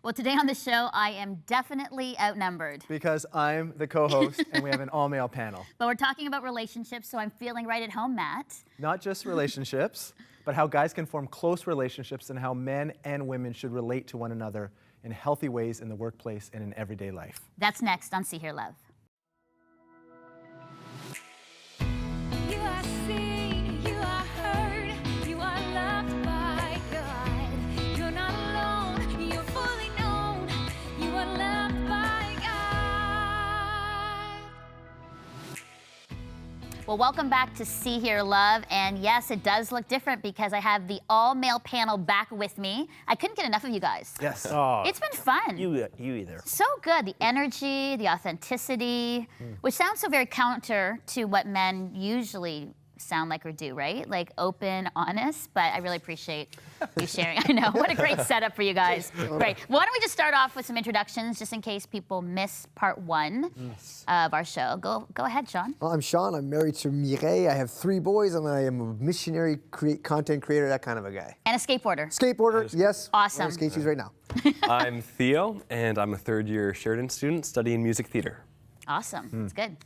Well, today on the show, I am definitely outnumbered. Because I'm the co-host and we have an all-male panel. But we're talking about relationships, so I'm feeling right at home, Matt. Not just relationships, but how guys can form close relationships and how men and women should relate to one another in healthy ways in the workplace and in everyday life. That's next on See Hear Love. You are seen, you are heard, you are loved by God. You're not alone, you're fully known, you are loved by God. Well, welcome back to See Hear Love. And yes, it does look different because I have the all-male panel back with me. I couldn't get enough of you guys. Yes. Oh, It's been fun. you either. So good. The energy, the authenticity, which sounds so very counter to what men usually sound like or do, right? Like open, honest, but I really appreciate you sharing. I know, what a great setup for you guys. Great. Why don't we just start off with some introductions just in case people miss part one of our show. Go ahead, Sean. Well, I'm Sean. I'm married to Mireille. I have 3 boys, and I am a missionary, content creator, that kind of a guy. And a skateboarder. Skateboarder, yes. Awesome. I'm on skate shoes right now. I'm Theo, and I'm a third-year Sheridan student studying music theater. Awesome. That's good.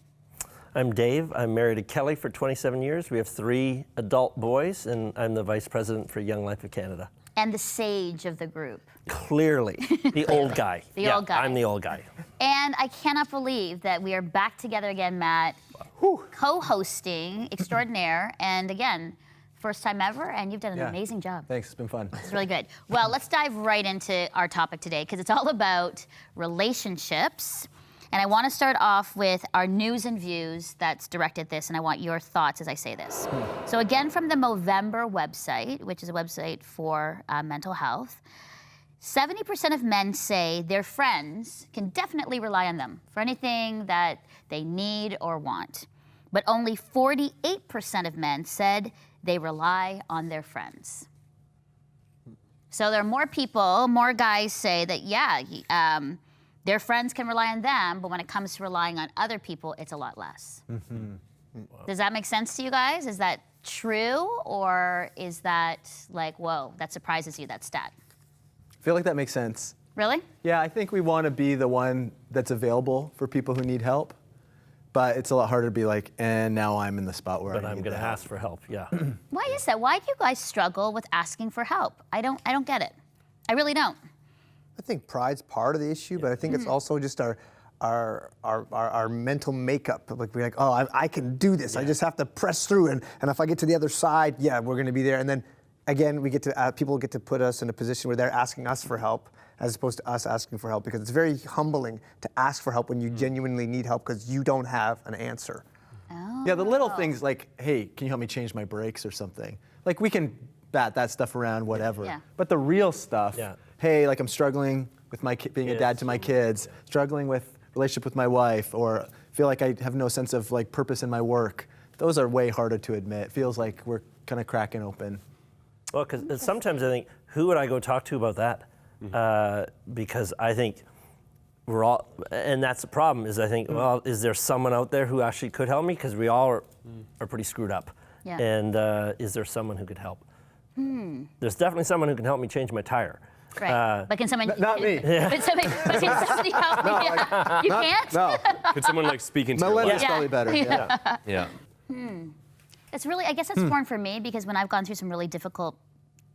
I'm Dave. I'm married to Kelly for 27 years. We have 3 adult boys, and I'm the vice president for Young Life of Canada. And the sage of the group. Clearly, the old guy. The old guy. I'm the old guy. And I cannot believe that we are back together again, Matt, co-hosting extraordinaire. And again, first time ever, and you've done an amazing job. Thanks, it's been fun. It's really good. Well, let's dive right into our topic today because it's all about relationships. And I want to start off with our news and views that's directed at this, and I want your thoughts as I say this. So again, from the Movember website, which is a website for mental health, 70% of men say their friends can definitely rely on them for anything that they need or want. But only 48% of men said they rely on their friends. So there are more people, more guys say that, their friends can rely on them, but when it comes to relying on other people, it's a lot less. Does that make sense to you guys? Is that true, or is that like, whoa, that surprises you, that stat? I feel like that makes sense. Really? Yeah, I think we want to be the one that's available for people who need help, but it's a lot harder to be like, and now I'm in the spot where But I I'm need going to the help. ask for help, yeah. Why is that? Why do you guys struggle with asking for help? I don't get it. I really don't. I think pride's part of the issue, but I think it's also just our mental makeup. Like we're like, oh, I can do this. I just have to press through, and if I get to the other side, we're going to be there. And then again, we get to people get to put us in a position where they're asking us for help as opposed to us asking for help, because it's very humbling to ask for help when you genuinely need help because you don't have an answer. Oh. Yeah, the little things like, hey, can you help me change my brakes or something? Like we can bat that stuff around, whatever. Yeah. But the real stuff, hey, like I'm struggling with my being a dad to my kids, struggling with relationship with my wife, or feel like I have no sense of like purpose in my work. Those are way harder to admit. It feels like we're kind of cracking open. Well, because sometimes I think, who would I go talk to about that? Because I think we're all, and that's the problem, is I think, well, is there someone out there who actually could help me? Because we all are pretty screwed up. Yeah. And is there someone who could help? There's definitely someone who can help me change my tire. Right. But can someone... Not me. But can somebody help me? You can't? No, Could someone like speak into your Melinda's life? probably better. Yeah. It's really, I guess that's important for me because when I've gone through some really difficult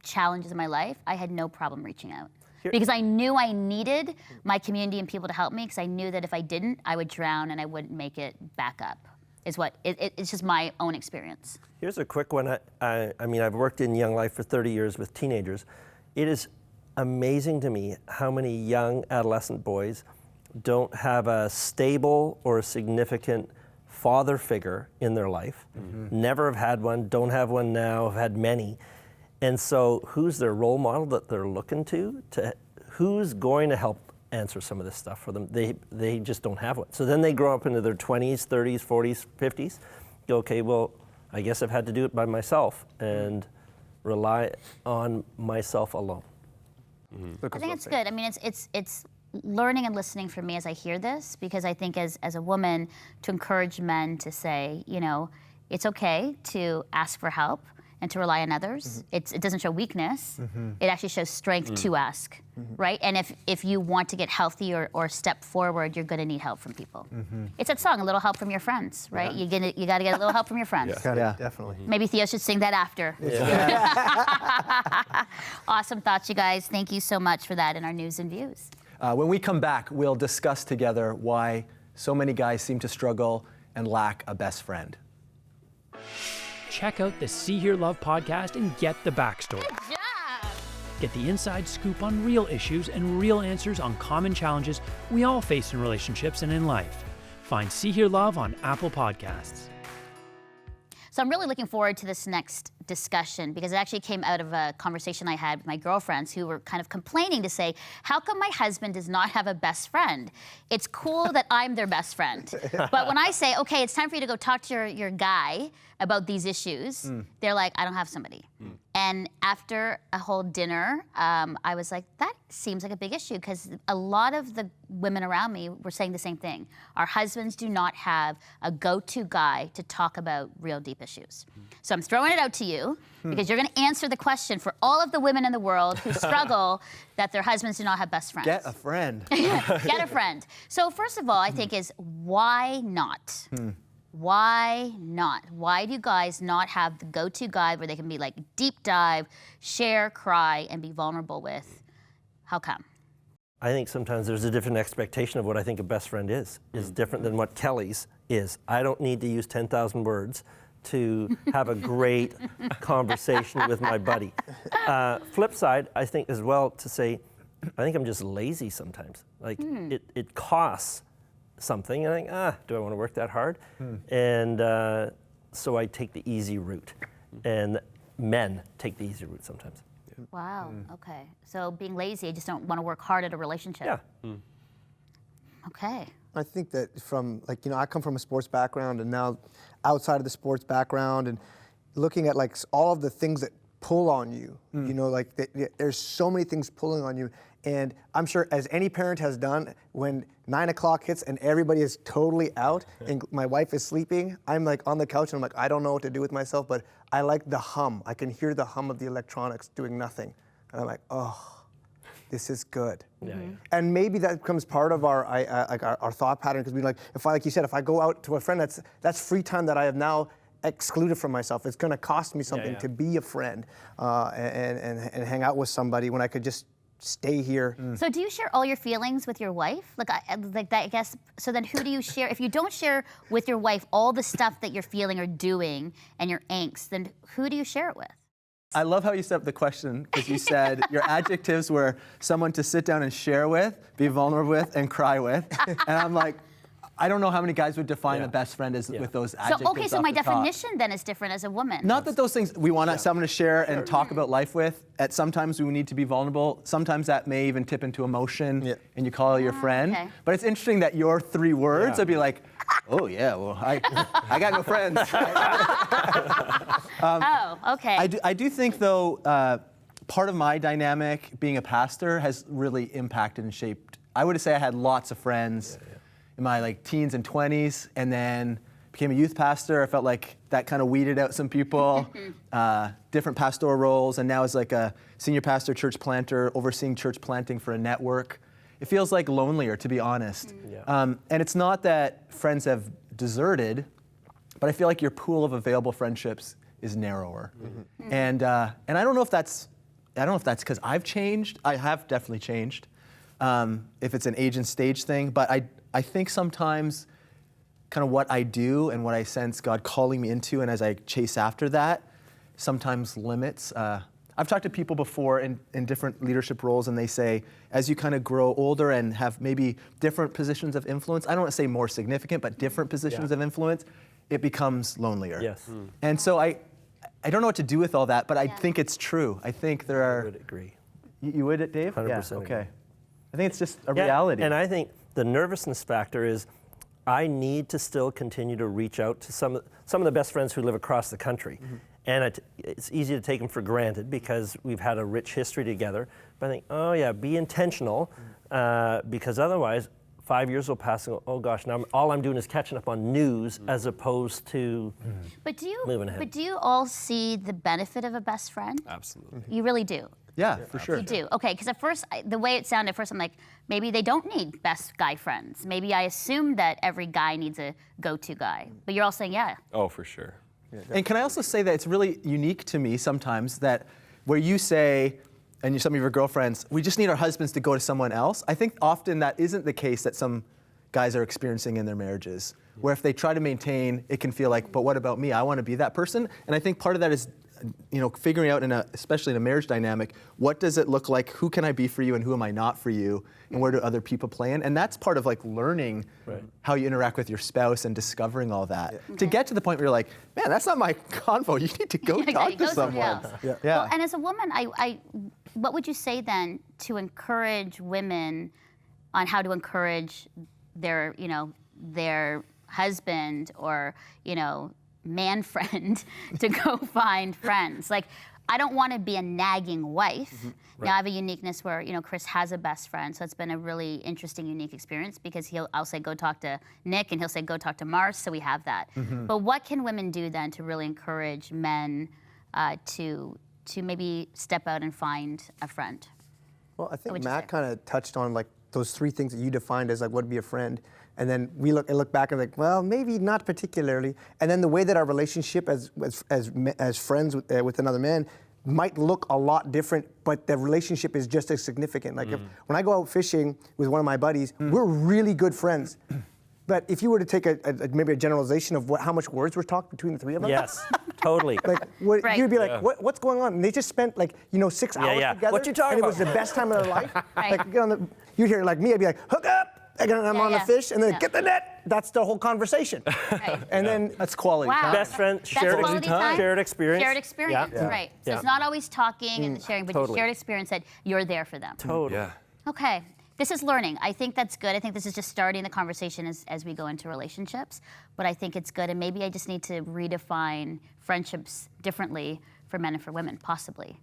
challenges in my life, I had no problem reaching out. Because I knew I needed my community and people to help me, because I knew that if I didn't, I would drown and I wouldn't make it back up. It's just my own experience. Here's a quick one. I mean, I've worked in Young Life for 30 years with teenagers. It is amazing to me how many young adolescent boys don't have a stable or a significant father figure in their life. Never have had one, don't have one now, have had many. And so who's their role model that they're looking to who's going to help answer some of this stuff for them? They just don't have one. So then they grow up into their 20s, 30s, 40s, 50s. Go, okay, well, I guess I've had to do it by myself and rely on myself alone. I think it's good. I mean, it's learning and listening for me as I hear this, because I think as a woman, to encourage men to say, it's okay to ask for help, and to rely on others. It doesn't show weakness. It actually shows strength to ask, right? And if you want to get healthy or step forward, you're going to need help from people. It's that song, a little help from your friends, right? You got to get a little help from your friends. Yeah. Definitely. Maybe Theo should sing that after. Awesome thoughts, you guys. Thank you so much for that in our news and views. When we come back, we'll discuss together why so many guys seem to struggle and lack a best friend. Check out the See Hear Love podcast and get the backstory. Yeah. Get the inside scoop on real issues and real answers on common challenges we all face in relationships and in life. Find See Hear Love on Apple Podcasts. So I'm really looking forward to this next discussion because it actually came out of a conversation I had with my girlfriends who were kind of complaining to say, how come my husband does not have a best friend? It's cool that I'm their best friend. But when I say, okay, it's time for you to go talk to your guy about these issues, they're like, I don't have somebody. And after a whole dinner, I was like, that seems like a big issue because a lot of the women around me were saying the same thing. Our husbands do not have a go-to guy to talk about real deep issues. So I'm throwing it out to you because you're going to answer the question for all of the women in the world who struggle that their husbands do not have best friends. Get a friend. Get a friend. So first of all, I think is why not? Why not? Why do guys not have the go-to guy where they can be like deep dive, share, cry, and be vulnerable with? How come? I think sometimes there's a different expectation of what I think a best friend is different than what Kelly's is. I don't need to use 10,000 words to have a great conversation with my buddy. Flip side, I think as well to say, I think I'm just lazy sometimes. Like it costs something, and I think, do I want to work that hard? And so I take the easy route, and men take the easy route sometimes. Wow, okay. So being lazy, I just don't want to work hard at a relationship. Yeah. Okay. I think that from, like, I come from a sports background, and now outside of the sports background and looking at like all of the things that pull on you, there's so many things pulling on you. And I'm sure as any parent has done, when 9 o'clock hits and everybody is totally out and my wife is sleeping, I'm like on the couch and I'm like, I don't know what to do with myself, but I like the hum. I can hear the hum of the electronics doing nothing. And I'm like, oh, this is good. And maybe that becomes part of our thought pattern, because like you said, if I go out to a friend, that's free time that I have now excluded from myself. It's going to cost me something to be a friend and hang out with somebody when I could just stay here. So do you share all your feelings with your wife? Like that, I guess. So then who do you share? If you don't share with your wife all the stuff that you're feeling or doing and your angst, then who do you share it with? I love how you set up the question, because you said your adjectives were someone to sit down and share with, be vulnerable with, and cry with. And I'm like, I don't know how many guys would define a best friend as with those adjectives. So okay, so off my the top. definition then is different as a woman. Not that those things we want someone to share and talk about life with. Sometimes we need to be vulnerable. Sometimes that may even tip into emotion, and you call it your friend. Okay. But it's interesting that your 3 words would be like, oh yeah, well I got no friends. Okay. I do think though, part of my dynamic being a pastor has really impacted and shaped. I would say I had lots of friends in my teens and 20s, and then became a youth pastor. I felt like that kind of weeded out some people, different pastoral roles, and now as like a senior pastor, church planter, overseeing church planting for a network. It feels like lonelier, to be honest. And it's not that friends have deserted, but I feel like your pool of available friendships is narrower. And I don't know if that's because I've changed. I have definitely changed. If it's an age and stage thing, but I think sometimes kind of what I do and what I sense God calling me into, and as I chase after that, sometimes limits. I've talked to people before in different leadership roles, and they say, as you kind of grow older and have maybe different positions of influence, I don't want to say more significant, but different positions of influence, it becomes lonelier. Yes. And so I don't know what to do with all that, but I think it's true. I think there are... I would agree. You would, Dave? 100% Yeah, agree. okay. I think it's just a reality. And I think the nervousness factor is I need to still continue to reach out to some of the best friends who live across the country. And it's easy to take them for granted because we've had a rich history together. But I think, be intentional, because otherwise, 5 years will pass and go, oh gosh, now all I'm doing is catching up on news as opposed to moving ahead. But do you all see the benefit of a best friend? Absolutely. You really do. Yeah, for sure. You do. Okay, because at first, the way it sounded at first, I'm like, maybe they don't need best guy friends. Maybe I assume that every guy needs a go-to guy. But you're all saying, yeah. Oh, for sure. And can I also say that it's really unique to me sometimes that where you say, and some of your girlfriends, we just need our husbands to go to someone else. I think often that isn't the case that some guys are experiencing in their marriages, where if they try to maintain, it can feel like, but what about me? I want to be that person. And I think part of that is, figuring out especially in a marriage dynamic, what does it look like? Who can I be for you and who am I not for you? And where do other people play in? And that's part of like learning how you interact with your spouse and discovering all that. To get to the point where you're like, man, that's not my convo. You need to go talk to someone. Yeah. Well, and as a woman, what would you say then to encourage women on how to encourage their husband or, man friend to go find friends? Like, I don't want to be a nagging wife. Now I have a uniqueness where, Chris has a best friend, so it's been a really interesting, unique experience because I'll say, go talk to Nick, and he'll say, go talk to Mars, so we have that. But what can women do then to really encourage men to maybe step out and find a friend? Well, I think would you Matt say? kind of touched on like those three things that you defined as like what would be a friend. And then we look back and like, well, maybe not particularly. And then the way that our relationship as friends with another man might look a lot different, but the relationship is just as significant. Like when I go out fishing with one of my buddies, we're really good friends. But if you were to take maybe a generalization of how much words were talked between the three of us, Yes, totally. like you'd be like, what's going on? And they just spent 6 hours together. What you talking and it was about? the best time of their life. Like you'd hear like me, I'd be like, hook up. And I'm on the fish, and then get the net. That's the whole conversation. And then That's quality Wow. time. Best friend, That's shared quality time. shared experience. Shared experience, right. So Yeah. it's not always talking and sharing, but Totally. shared experience that you're there for them. Totally. Yeah. Okay. This is learning. I think that's good. I think this is just starting the conversation as we go into relationships. But I think it's good. And maybe I just need to redefine friendships differently for men and for women, possibly.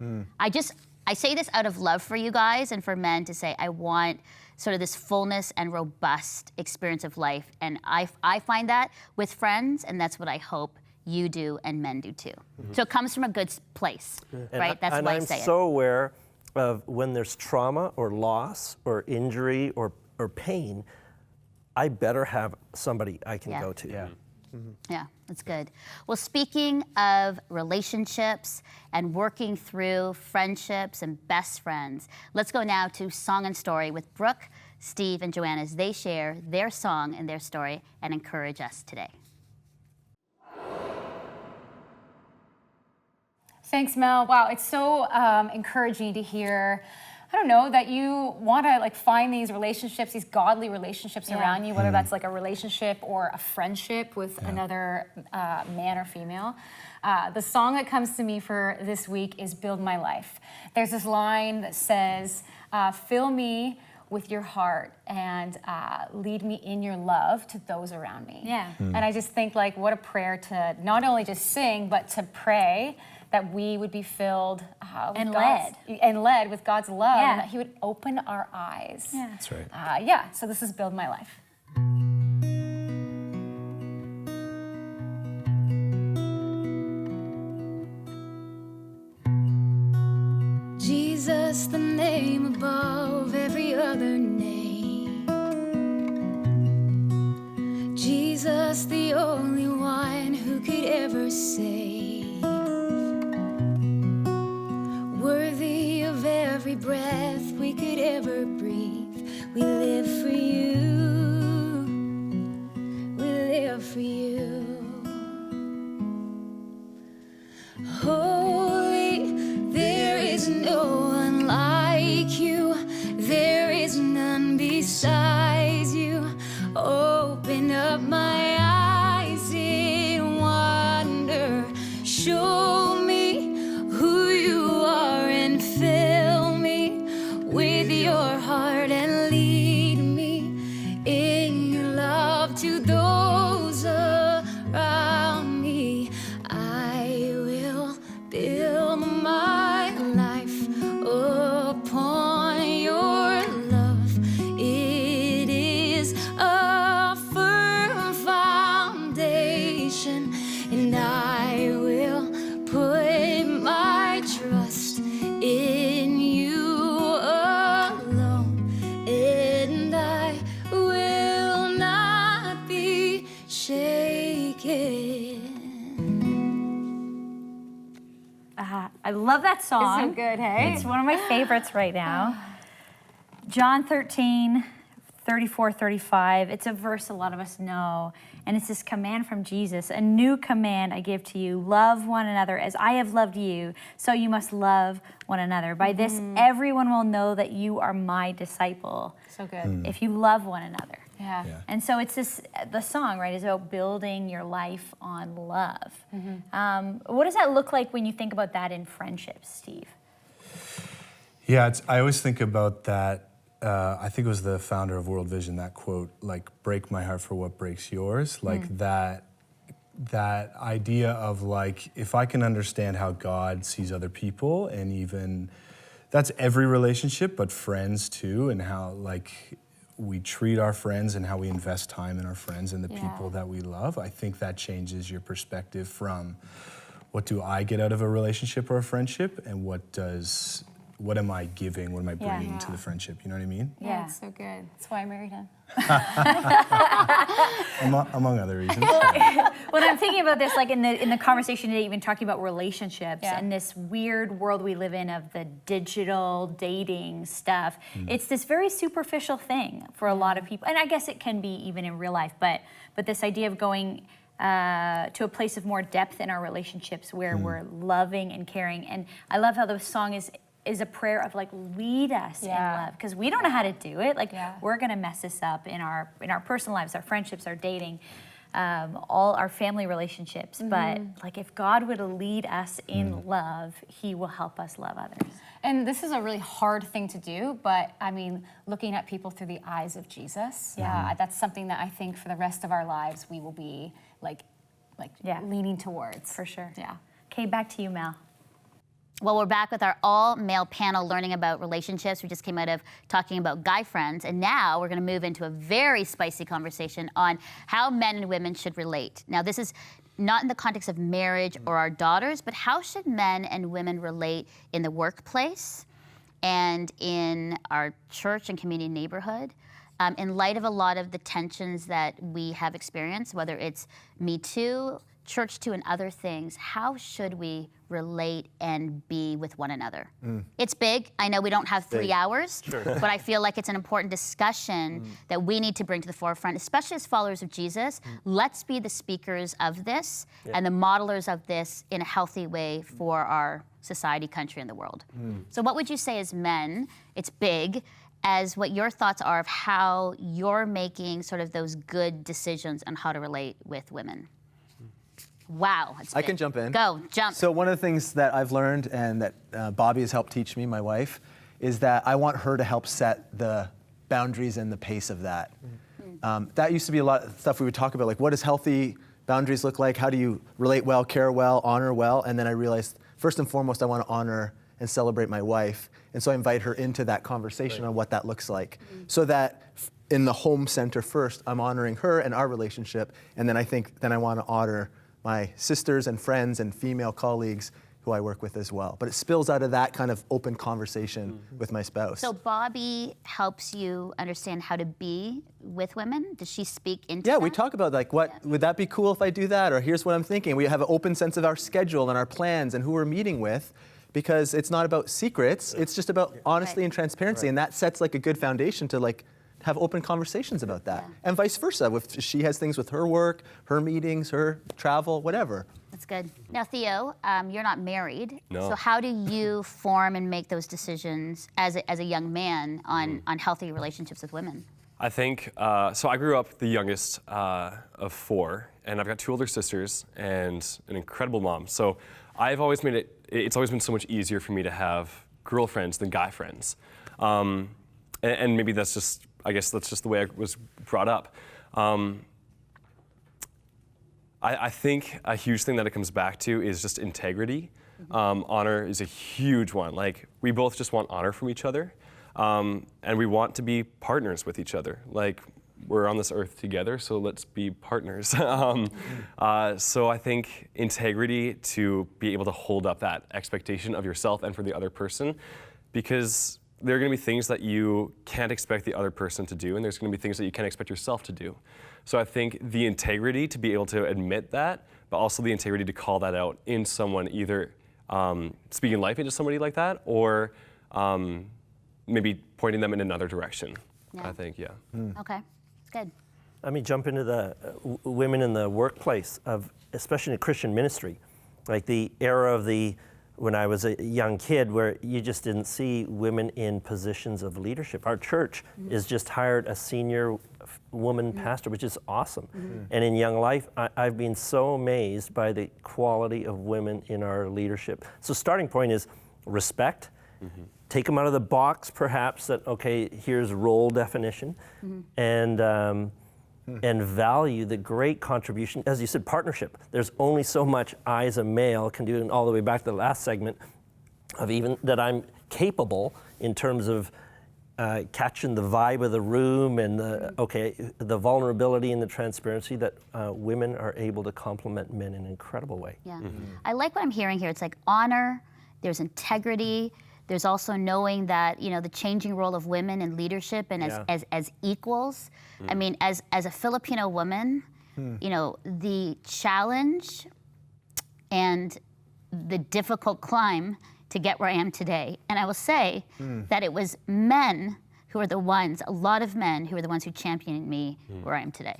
I say this out of love for you guys and for men to say, I want sort of this fullness and robust experience of life. And I find that with friends, and that's what I hope you do and men do too. So it comes from a good place, right? That's why I say I'm so aware of when there's trauma or loss or injury or pain, I better have somebody I can go to. Yeah, that's good. Well, speaking of relationships and working through friendships and best friends, let's go now to Song and Story with Brooke, Steve, and Joanna as they share their song and their story and encourage us today. Thanks, Mel. Wow, it's so encouraging to hear, I don't know, that you want to find these relationships, these godly relationships around you, whether that's like a relationship or a friendship with another man or female. The song that comes to me for this week is Build My Life. There's this line that says, fill me with your heart and lead me in your love to those around me. Yeah. And I just think what a prayer to not only just sing, but to pray that we would be filled And led with God's love, Yeah. and that He would open our eyes. Yeah. That's right. So this is Build My Life. Jesus, the name above every other name. Jesus, the only one who could ever save. Worthy of every breath we could ever breathe. We live for you. We live for you. Holy, there is no one like you. There is none besides you. Open up my eyes in wonder. love that song. It's so good, hey? It's one of my favorites right now. John 13, 34, 35. It's a verse a lot of us know. And it's this command from Jesus. A new command I give to you. Love one another as I have loved you. So you must love one another. By this, everyone will know that you are my disciple. So good. If you love one another. Yeah. And so it's this, the song, right, is about building your life on love. What does that look like when you think about that in friendships, Steve? Yeah, I always think about that. I think it was the founder of World Vision, that quote, like, break my heart for what breaks yours. Like that idea of, like, if I can understand how God sees other people, and even, that's every relationship, but friends too, and how, like, we treat our friends and how we invest time in our friends and the people that we love. I think that changes your perspective from what do I get out of a relationship or a friendship, and what am I giving, what am I bringing to the friendship, you know what I mean? Yeah, it's so good. That's why I married him. Among other reasons. When I'm thinking about this, like in the conversation today, even talking about relationships and this weird world we live in of the digital dating stuff, it's this very superficial thing for a lot of people. And I guess it can be even in real life, but this idea of going to a place of more depth in our relationships where we're loving and caring. And I love how the song is a prayer of, like, lead us in love, because we don't know how to do it. Like, we're gonna mess this up in our personal lives, our friendships, our dating, all our family relationships. But, like, if God would lead us in love, He will help us love others. And this is a really hard thing to do, but I mean, looking at people through the eyes of Jesus, that's something that I think for the rest of our lives we will be like leaning towards. For sure. Yeah. Okay, back to you, Mel. Well, we're back with our all-male panel learning about relationships. We just came out of talking about guy friends, and now we're going to move into a very spicy conversation on how men and women should relate. Now, this is not in the context of marriage or our daughters, but how should men and women relate in the workplace and in our church and community neighborhood, in light of a lot of the tensions that we have experienced, whether it's Me Too, Church Too, and other things. How should we relate and be with one another? It's big. I know we don't have 3 hours, but I feel like it's an important discussion that we need to bring to the forefront, especially as followers of Jesus. Let's be the speakers of this and the modelers of this in a healthy way for our society, country, and the world. So what would you say as men, it's big, as what your thoughts are of how you're making sort of those good decisions on how to relate with women? Wow, it's I big. can jump in. Go, jump. So one of the things that I've learned and that Bobby has helped teach me, my wife, is that I want her to help set the boundaries and the pace of that. That used to be a lot of stuff we would talk about, like what does healthy boundaries look like? How do you relate well, care well, honor well? And then I realized, first and foremost, I want to honor and celebrate my wife. And so I invite her into that conversation on what that looks like. So that in the home center first, I'm honoring her and our relationship. And then I want to honor my sisters and friends and female colleagues who I work with as well. But it spills out of that kind of open conversation with my spouse. So Bobby helps you understand how to be with women? Does she speak into Yeah, that? we talk about like, would that be cool if I do that? Or here's what I'm thinking. We have an open sense of our schedule and our plans and who we're meeting with, because it's not about secrets. It's just about honesty and transparency. And that sets like a good foundation to like have open conversations about that. And vice versa. If she has things with her work, her meetings, her travel, whatever. That's good. Now, Theo, you're not married. No. So how do you form and make those decisions as a young man on healthy relationships with women? I think, so I grew up the youngest of 4, and I've got 2 older sisters and an incredible mom. So I've always it's always been so much easier for me to have girlfriends than guy friends. And maybe that's just, I guess that's just the way I was brought up. I think a huge thing that it comes back to is just integrity. Honor is a huge one. Like, we both just want honor from each other. And we want to be partners with each other. Like, we're on this earth together, so let's be partners. So I think integrity, to be able to hold up that expectation of yourself and for the other person, because there are going to be things that you can't expect the other person to do, and there's going to be things that you can't expect yourself to do. So I think the integrity to be able to admit that, but also the integrity to call that out in someone, either speaking life into somebody like that, or maybe pointing them in another direction. Yeah. I think, yeah. Okay, it's good. Let me jump into the women in the workplace, especially in Christian ministry, like the era of when I was a young kid, where you just didn't see women in positions of leadership. Our church has just hired a senior woman pastor, which is awesome. And in Young Life, I've been so amazed by the quality of women in our leadership. So starting point is respect. Take them out of the box, perhaps, that, okay, here's role definition, and value the great contribution. As you said, partnership. There's only so much I as a male can do, and all the way back to the last segment, of even that I'm capable in terms of catching the vibe of the room and the vulnerability and the transparency that women are able to complement men in an incredible way. Yeah. I like what I'm hearing here. It's like honor, there's integrity, there's also knowing that, the changing role of women in leadership and as equals. I mean, as a Filipino woman, the challenge and the difficult climb to get where I am today. And I will say that it was men who are the ones, a lot of men who are the ones who championed me where I am today.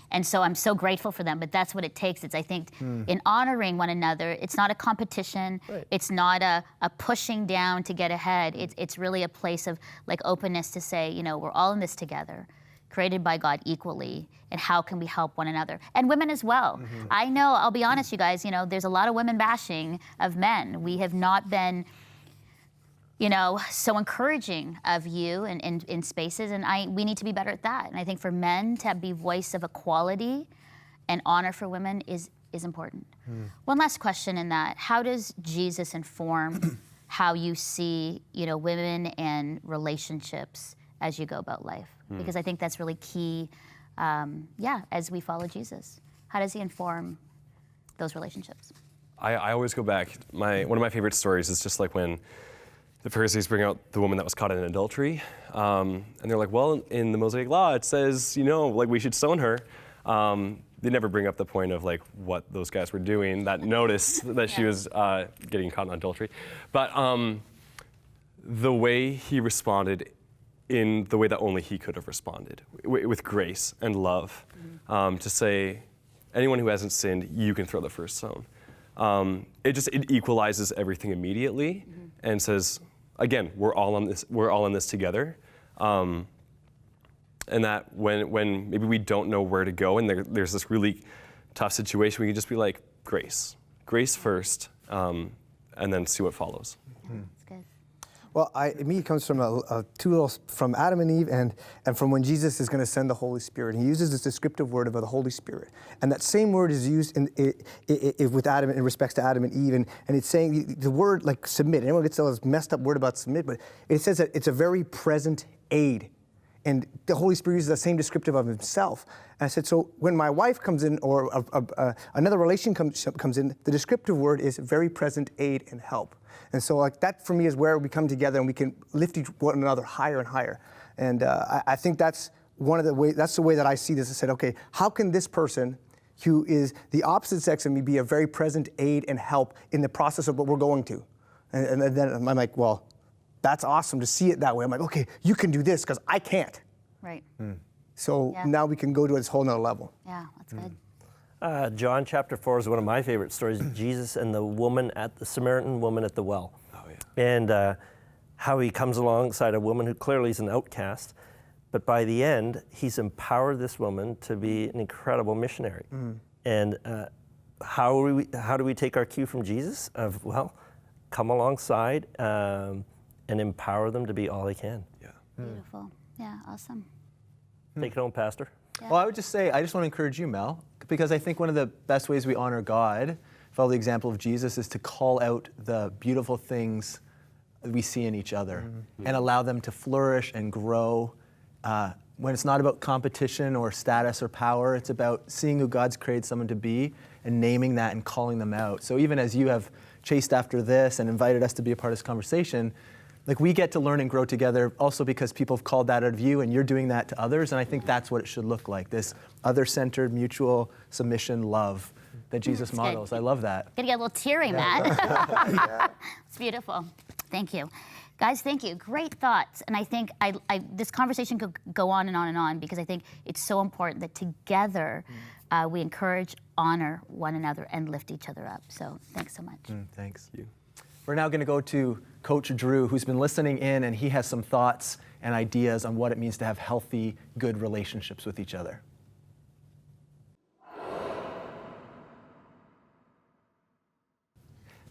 And so I'm so grateful for them, but that's what it takes. It's, I think, in honoring one another, it's not a competition, it's not a pushing down to get ahead, it's really a place of like openness to say, we're all in this together, created by God equally, and how can we help one another? And women as well. I know, I'll be honest, you guys, there's a lot of women bashing of men. We have not been so encouraging of you in spaces, and we need to be better at that. And I think for men to be voice of equality and honor for women is important. One last question in that: how does Jesus inform how you see, women and relationships as you go about life? Because I think that's really key. As we follow Jesus, how does he inform those relationships? I always go back. One of my favorite stories is just like when the Pharisees bring out the woman that was caught in adultery, and they're like, well, in the Mosaic law, it says, we should stone her. They never bring up the point of like what those guys were doing that noticed that she was getting caught in adultery. But the way he responded in the way that only he could have responded, with grace and love, to say, anyone who hasn't sinned, you can throw the first stone. It equalizes everything immediately and says, again, we're all in this together. And that when maybe we don't know where to go and there's this really tough situation, we can just be like, grace first, and then see what follows. That's good. Well, it comes from from Adam and Eve and from when Jesus is going to send the Holy Spirit. He uses this descriptive word about the Holy Spirit. And that same word is used with Adam in respects to Adam and Eve. And it's saying the word like submit. Anyone gets this messed up word about submit, but it says that it's a very present aid. And the Holy Spirit uses the same descriptive of himself. And I said, so when my wife comes in or another relation comes in, the descriptive word is very present aid and help. And so like that for me is where we come together and we can lift one another higher and higher. And I think that's that's the way that I see this. I said, okay, how can this person who is the opposite sex of me be a very present aid and help in the process of what we're going to? And then I'm like, well, that's awesome to see it that way. I'm like, okay, you can do this because I can't. Right. So now we can go to this whole nother level. Yeah, that's good. John chapter 4 is one of my favorite stories. Jesus and the Samaritan woman at the well. Oh, yeah. And how he comes alongside a woman who clearly is an outcast, but by the end, he's empowered this woman to be an incredible missionary. And how do we take our cue from Jesus? Come alongside and empower them to be all they can. Yeah. Beautiful. Yeah, awesome. Take it home, Pastor. Yeah. Well, I would just say, I just want to encourage you, Mel, because I think one of the best ways we honor God, follow the example of Jesus, is to call out the beautiful things that we see in each other and allow them to flourish and grow. When it's not about competition or status or power, it's about seeing who God's created someone to be and naming that and calling them out. So even as you have chased after this and invited us to be a part of this conversation, like we get to learn and grow together also because people have called that out of you and you're doing that to others. And I think that's what it should look like, this other-centered, mutual submission, love that Jesus good. models. I love that. Gonna get a little teary, Matt. It's beautiful. Thank you. Guys, thank you. Great thoughts. And I think this conversation could go on and on and on because I think it's so important that together we encourage, honor one another, and lift each other up. So thanks so much. Thanks. We're now going to go to Coach Drew, who's been listening in, and he has some thoughts and ideas on what it means to have healthy, good relationships with each other.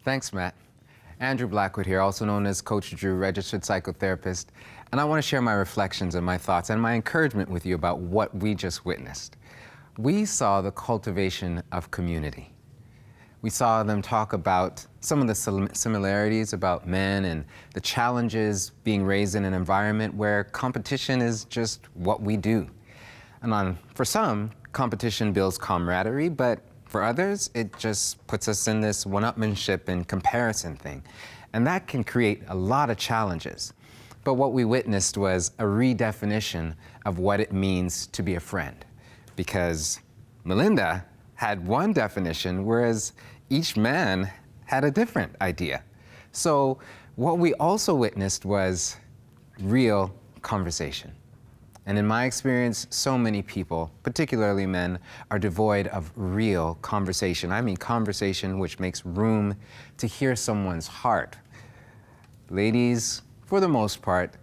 Thanks, Matt. Andrew Blackwood here, also known as Coach Drew, registered psychotherapist, and I want to share my reflections and my thoughts and my encouragement with you about what we just witnessed. We saw the cultivation of community. We saw them talk about some of the similarities about men and the challenges being raised in an environment where competition is just what we do. And for some, competition builds camaraderie, but for others, it just puts us in this one-upmanship and comparison thing. And that can create a lot of challenges. But what we witnessed was a redefinition of what it means to be a friend. Because Melinda had one definition, whereas each man had a different idea. So what we also witnessed was real conversation. And in my experience, so many people, particularly men, are devoid of real conversation. I mean conversation which makes room to hear someone's heart. Ladies, for the most part,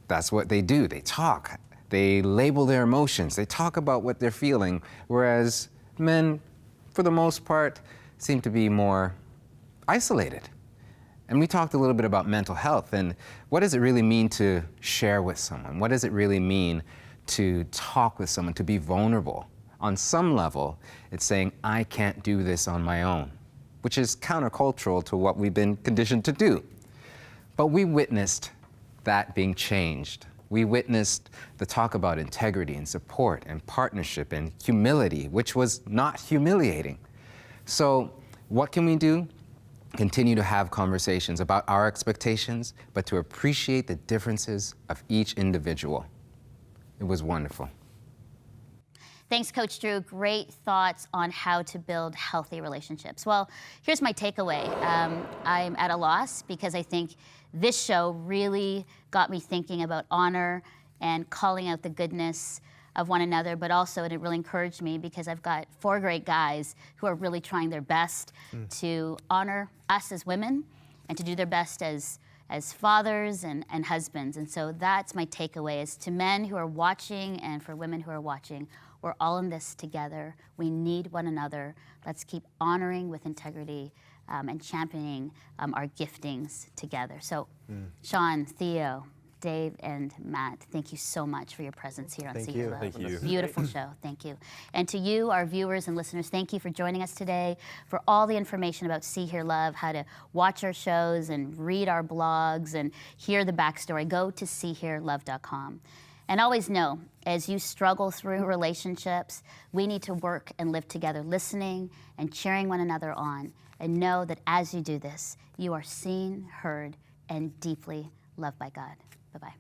that's what they do. They talk. They label their emotions. They talk about what they're feeling, whereas men, for the most part, seem to be more isolated. And we talked a little bit about mental health and what does it really mean to share with someone? What does it really mean to talk with someone, to be vulnerable? On some level, it's saying, I can't do this on my own, which is countercultural to what we've been conditioned to do. But we witnessed that being changed. We witnessed the talk about integrity and support and partnership and humility, which was not humiliating. So what can we do? Continue to have conversations about our expectations, but to appreciate the differences of each individual. It was wonderful. Thanks, Coach Drew. Great thoughts on how to build healthy relationships. Well, here's my takeaway. I'm at a loss because I think this show really got me thinking about honor and calling out the goodness of one another, but also it really encouraged me because I've got 4 great guys who are really trying their best to honor us as women and to do their best as fathers and husbands. And so that's my takeaway is to men who are watching and for women who are watching, we're all in this together. We need one another. Let's keep honoring with integrity and championing our giftings together. So Sean, Theo, Dave, and Matt, thank you so much for your presence here on See Hear Love. Thank you. Beautiful show, thank you. And to you, our viewers and listeners, thank you for joining us today. For all the information about See Hear Love, how to watch our shows and read our blogs and hear the backstory, go to seehearlove.com. And always know, as you struggle through relationships, we need to work and live together, listening and cheering one another on. And know that as you do this, you are seen, heard, and deeply loved by God. Bye-bye.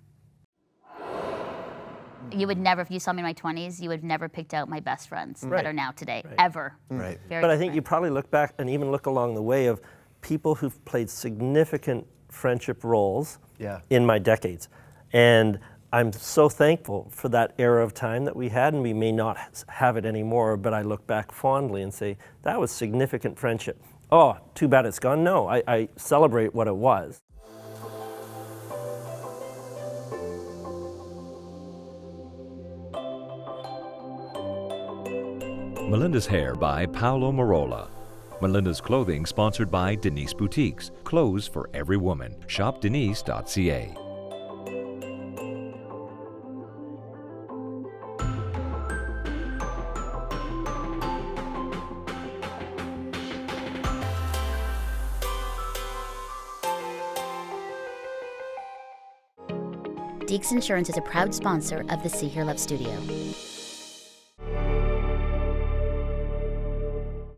You would never, if you saw me in my 20s, you would have never picked out my best friends that are now today, ever. Right. Very But I think different. you probably look back and even look along the way of people who've played significant friendship roles in my decades. And I'm so thankful for that era of time that we had, and we may not have it anymore, but I look back fondly and say, that was significant friendship. Oh, too bad it's gone. No, I celebrate what it was. Melinda's Hair by Paolo Marola. Melinda's Clothing sponsored by Denise Boutiques. Clothes for every woman. Shop denise.ca. Deeks Insurance is a proud sponsor of the See Hear Love Studio.